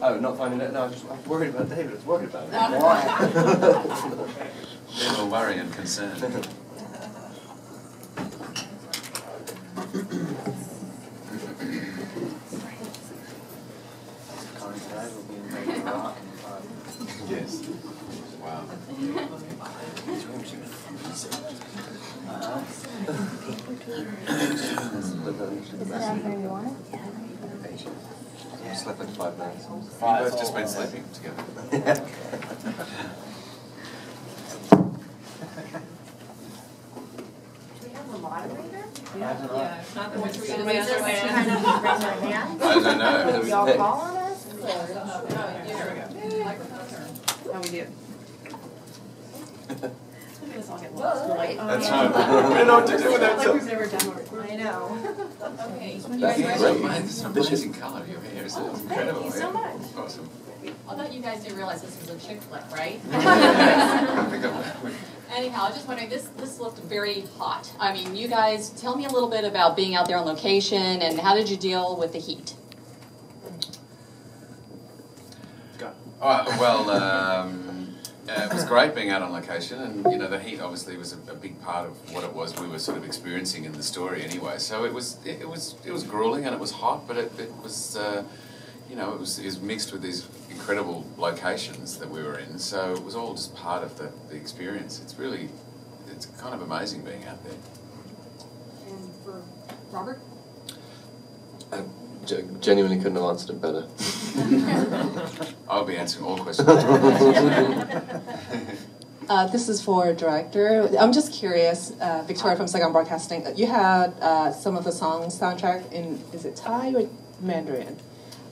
Oh, not finding it? No, I was just worried about David. I was worried about it. Why? Little worry and concern. Yes. Wow. Slept like 5 minutes. We've both just been sleeping together. Yeah, it's not the one Should we just kind of raise our hands? I don't know. Do y'all call on us? Oh, here we go. Oh, we did. Let's all get lost. That's right. We don't know what to do with Like that. we've never done one. I know. Okay. That's great. It's an amazing colour of your hair, isn't it? It's incredible. Thank you so much. Awesome. I thought you guys didn't realize this was a chick flick, right? I think I'm... Anyhow, I was just wondering, this looked very hot. I mean, you guys, tell me a little bit about being out there on location and how did you deal with the heat? It was great being out on location, and you know the heat obviously was a big part of what it was we were sort of experiencing in the story anyway. So it was grueling and it was hot, but it was you know it was mixed with these incredible locations that we were in. So it was all just part of the experience. It's kind of amazing being out there. And for Robert? I genuinely couldn't have answered it better. I'll be answering all questions. This is for director. I'm just curious, Victoria from Saigon Broadcasting. You had some of the songs soundtrack in, is it Thai or Mandarin?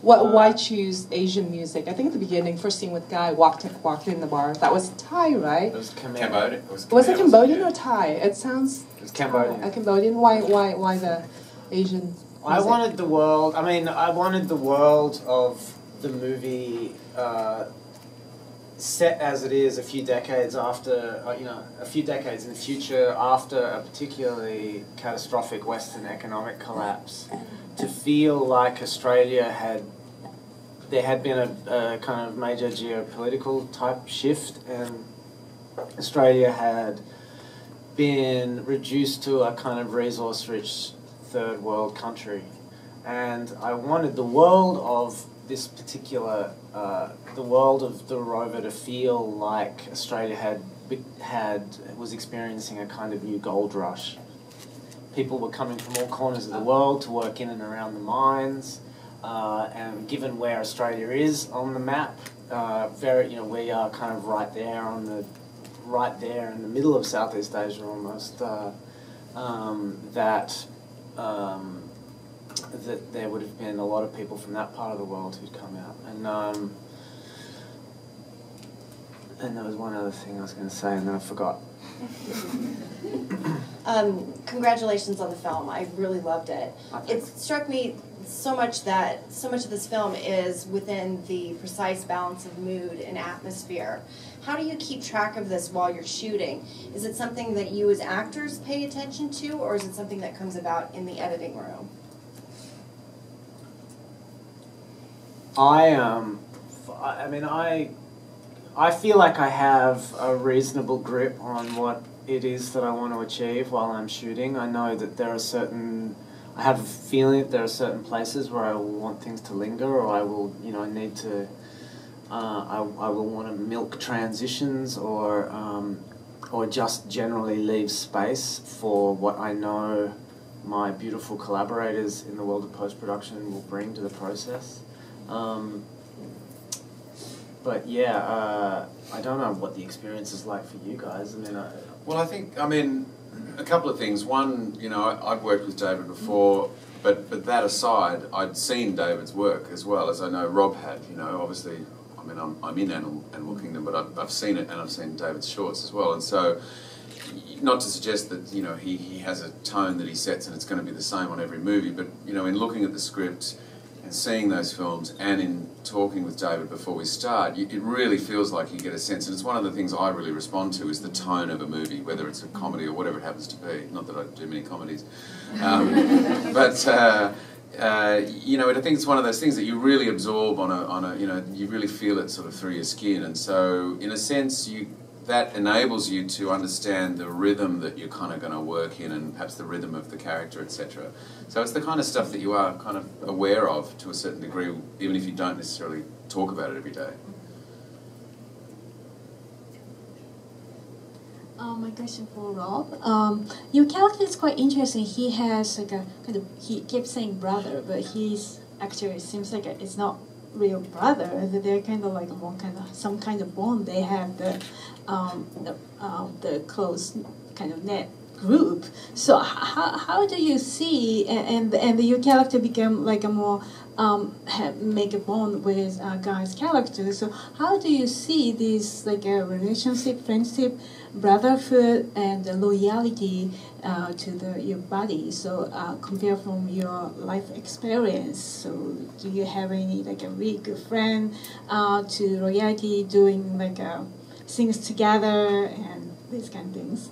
Why choose Asian music? I think at the beginning, first scene with Guy walked in the bar. That was Thai, right? It was Cambodian. Was it Cambodian or Thai? It sounds. It was Cambodian. Cambodian. Why the Asian music? I wanted the world. I mean, I wanted the world of the movie set as it is a few decades after, a few decades in the future after a particularly catastrophic Western economic collapse, to feel like there had been a kind of major geopolitical type shift, and Australia had been reduced to a kind of resource-rich third world country. And I wanted the world of this particular, the world of the rover to feel like Australia was experiencing a kind of new gold rush. People were coming from all corners of the world to work in and around the mines, and given where Australia is on the map, we are kind of right there in the middle of Southeast Asia almost. That there would have been a lot of people from that part of the world who'd come out, and there was one other thing I was going to say, and then I forgot. Congratulations on the film. I really loved it. It struck me so much that so much of this film is within the precise balance of mood and atmosphere. How do you keep track of this while you're shooting? Is it something that you as actors pay attention to, or is it something that comes about in the editing room? I feel like I have a reasonable grip on what it is that I want to achieve while I'm shooting. I know that I have a feeling that there are certain places where I will want things to linger, or I will, need to, I will want to milk transitions, or just generally leave space for what I know my beautiful collaborators in the world of post-production will bring to the process. But yeah, I don't know what the experience is like for you guys. I mean, a couple of things. One, I'd worked with David before, but that aside, I'd seen David's work as well as I know Rob had. Obviously, I'm in Animal Kingdom, but I've seen it, and I've seen David's shorts as well. And so, not to suggest that he has a tone that he sets and it's going to be the same on every movie, but in looking at the script and seeing those films, and in talking with David before we start, it really feels like you get a sense, and it's one of the things I really respond to, is the tone of a movie, whether it's a comedy or whatever it happens to be. Not that I do many comedies. you know, I think it's one of those things that you really absorb on a, you know, you really feel it sort of through your skin, and so in a sense, that enables you to understand the rhythm that you're kind of going to work in, and perhaps the rhythm of the character, etc. So it's the kind of stuff that you are kind of aware of to a certain degree, even if you don't necessarily talk about it every day. My question for Rob. Your character is quite interesting. He has like a kind of, he keeps saying brother, but he's actually, it seems like it's not real brother. They're kind of like more kind of some kind of bond. They have the close kind of net group. So how do you see and your character become like a more make a bond with Guy's character? So how do you see this like a relationship, friendship, brotherhood, and loyalty to your buddy? So compare from your life experience. So do you have any like a really good friend to loyalty, doing like things together and these kind of things?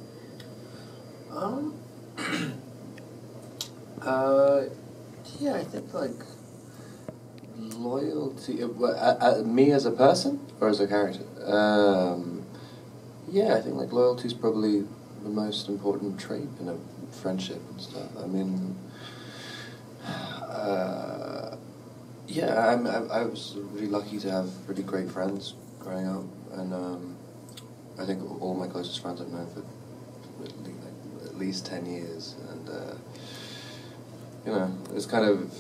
Yeah, I think like loyalty. Me as a person or as a character? Yeah, I think like loyalty is probably the most important trait in a friendship and stuff. I mean, yeah, I was really lucky to have really great friends growing up, and I think all my closest friends I've known for at least 10 years, and you know, it's kind of,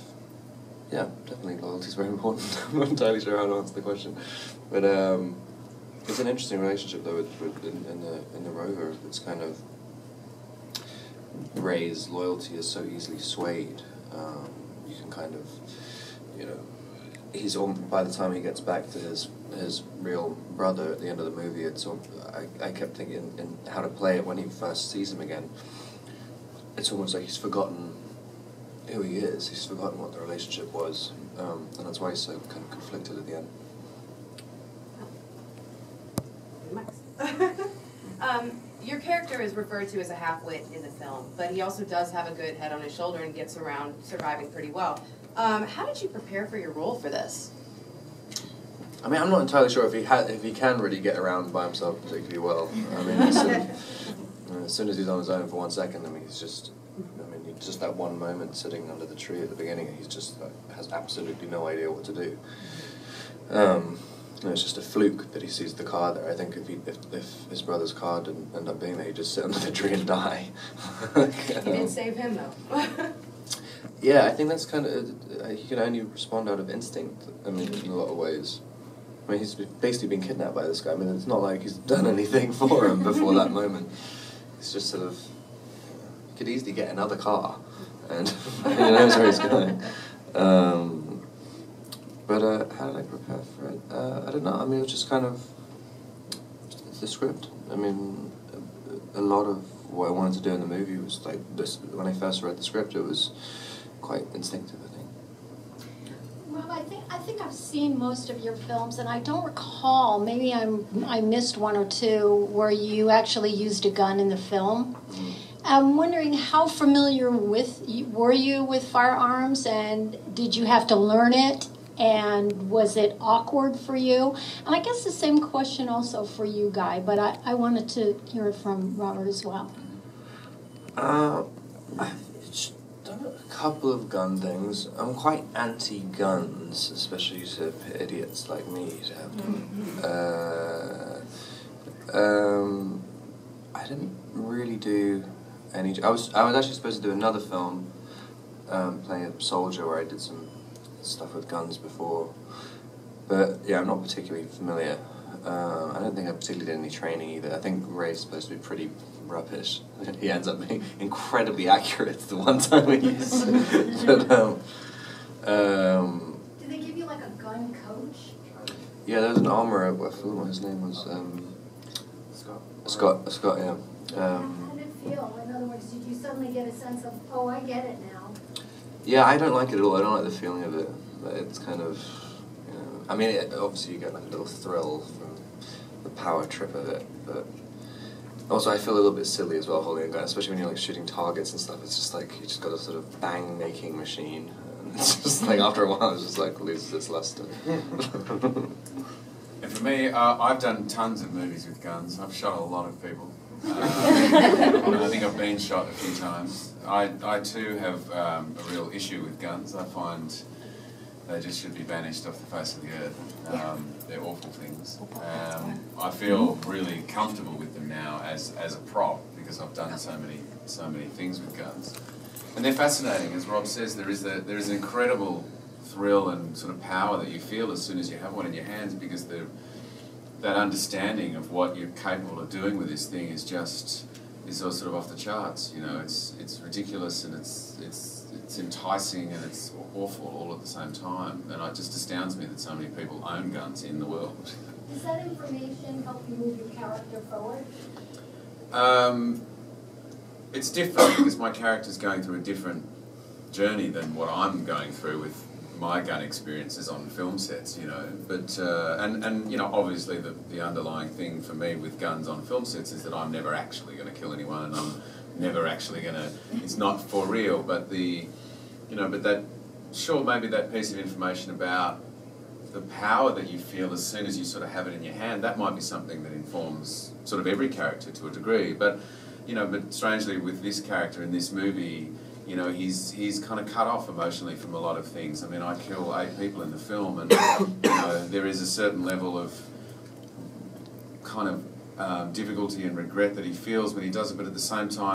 yeah, definitely loyalty is very important. I'm not entirely sure how to answer the question, but it's an interesting relationship though in the Rover. It's kind of, Ray's loyalty is so easily swayed. You can kind of, you know, he's all, by the time he gets back to his real brother at the end of the movie, it's all, I kept thinking in how to play it when he first sees him again. It's almost like he's forgotten who he is. He's forgotten what the relationship was, and that's why he's so kind of conflicted at the end. Your character is referred to as a half-wit in the film, but he also does have a good head on his shoulder and gets around surviving pretty well. How did you prepare for your role for this? I mean, I'm not entirely sure if he can really get around by himself particularly well. I mean, as soon as he's on his own for 1 second, I mean, just that one moment sitting under the tree at the beginning, he's just has absolutely no idea what to do. And it's just a fluke that he sees the car there. I think if his brother's car didn't end up being there, he'd just sit under the tree and die. You didn't save him though. Yeah, I think that's kind of, he can only respond out of instinct, I mean, in a lot of ways. I mean, he's basically been kidnapped by this guy. I mean, it's not like he's done anything for him before that moment. He's just sort of, he could easily get another car, and he knows where he's going. But how did I prepare for it? I don't know. I mean, it was just kind of the script. I mean, a lot of what I wanted to do in the movie was like this. When I first read the script, it was quite instinctive, I think. Well, I think I've seen most of your films, and I don't recall. Maybe I missed one or two where you actually used a gun in the film. I'm wondering how familiar were you with firearms, and did you have to learn it? And was it awkward for you? And I guess the same question also for you, Guy, but I wanted to hear it from Robert as well. I've done a couple of gun things. I'm quite anti-guns, especially to idiots like me to have them. I didn't really do any. I was actually supposed to do another film, playing a soldier, where I did some stuff with guns before, but yeah, I'm not particularly familiar. I don't think I particularly did any training either. I think Ray's supposed to be pretty rubbish. He ends up being incredibly accurate the one time we used it. But, Did they give you like a gun coach? yeah, there was an armourer, I forgot what his name was. Scott, yeah. How did it feel? In other words, did you suddenly get a sense of, oh, I get it now? Yeah, I don't like it at all. I don't like the feeling of it. It's kind of, you know, I mean, obviously you get like a little thrill from the power trip of it, but also I feel a little bit silly as well holding a gun, especially when you're like shooting targets and stuff. It's just like, you just got a sort of bang-making machine, It's just like after a while, it's just like loses its luster. And for me, I've done tons of movies with guns. I've shot a lot of people. I think I've been shot a few times. I too have a real issue with guns. I find they just should be banished off the face of the earth. They're awful things. I feel really comfortable with them now as a prop because I've done so many things with guns. And they're fascinating, as Rob says. There is an incredible thrill and sort of power that you feel as soon as you have one in your hands, because that understanding of what you're capable of doing with this thing is sort of off the charts. You know, it's ridiculous and it's enticing and it's awful all at the same time. And it just astounds me that so many people own guns in the world. Does that information help you move your character forward? It's different because my character's going through a different journey than what I'm going through with my gun experiences on film sets, you know. But and you know, obviously the underlying thing for me with guns on film sets is that I'm never actually going to kill anyone, and I'm never actually going to. It's not for real. But but that maybe that piece of information about the power that you feel as soon as you sort of have it in your hand, that might be something that informs sort of every character to a degree. But but strangely with this character in this movie, you know, he's kind of cut off emotionally from a lot of things. I mean, I kill 8 people in the film, and you know, there is a certain level of kind of difficulty and regret that he feels when he does it, but at the same time,